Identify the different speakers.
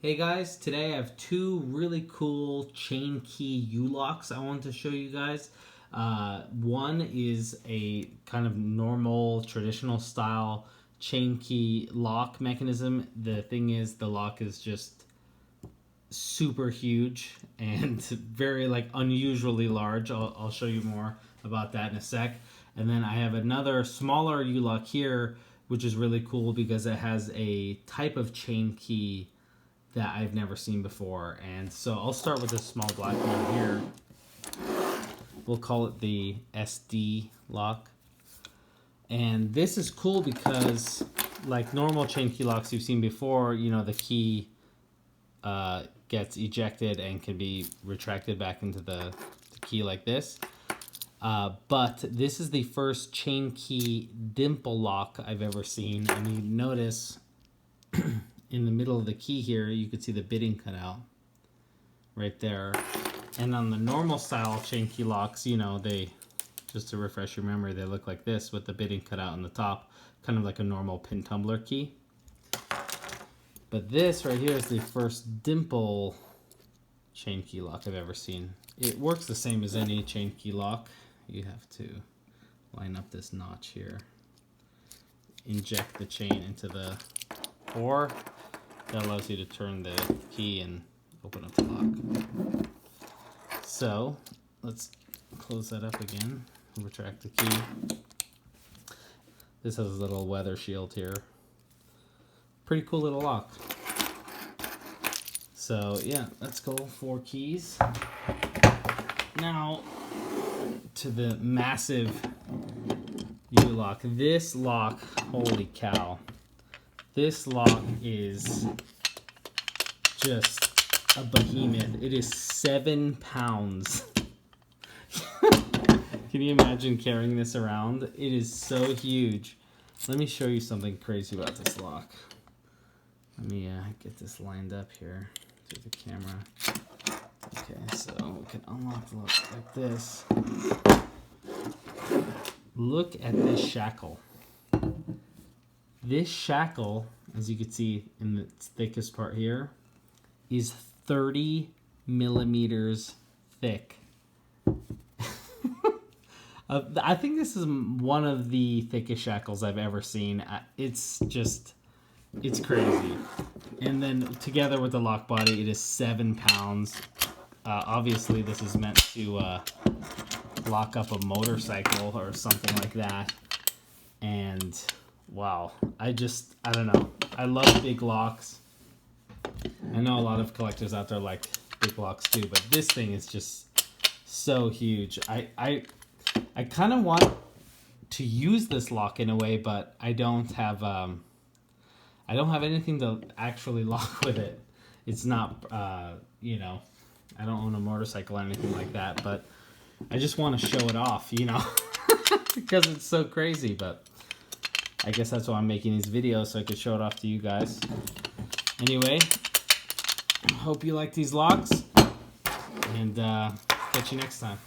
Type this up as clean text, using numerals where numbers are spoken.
Speaker 1: Hey guys, today I have two really cool chain key U-locks I want to show you guys. One is a kind of normal traditional style chain key lock mechanism. The thing is, the lock is just super huge and very unusually large. I'll show you more about that in a sec. And then I have another smaller U-lock here, which is really cool because it has a type of chain key that I've never seen before. And so I'll start with this small black one here. We'll call it the SD lock. And this is cool because, like normal chain key locks you've seen before, you know, the key gets ejected and can be retracted back into the key like this. But this is the first chain key dimple lock I've ever seen. And you notice in the middle of the key here, you could see the bitting cut out right there. And on the normal style chain key locks, you know, they, just to refresh your memory, they look like this with the bitting cut out on the top, kind of like a normal pin tumbler key. But this right here is the first dimple chain key lock I've ever seen. It works the same as any chain key lock. You have to line up this notch here, inject the chain into the or that allows you to turn the key and open up the lock. So let's close that up again, retract the key. This has a little weather shield here. Pretty cool little lock. So yeah, let's go 4 keys. Now to the massive U-lock. This lock, holy cow. This lock is just a behemoth. It is 7 pounds. Can you imagine carrying this around? It is so huge. Let me show you something crazy about this lock. Let me get this lined up here through the camera. Okay, so we can unlock the lock like this. Look at this shackle. This shackle, as you can see in the thickest part here, is 30 millimeters thick. I think this is one of the thickest shackles I've ever seen. It's crazy. And then together with the lock body, it is 7 pounds. Obviously, this is meant to lock up a motorcycle or something like that. And wow, I don't know. I love big locks. I know a lot of collectors out there like big locks too, but this thing is just so huge. I kind of want to use this lock in a way, but I don't have anything to actually lock with it. It's not, you know, I don't own a motorcycle or anything like that, but I just want to show it off, you know, because it's so crazy. But I guess that's why I'm making these videos, so I could show it off to you guys. Anyway, hope you like these locks, and catch you next time.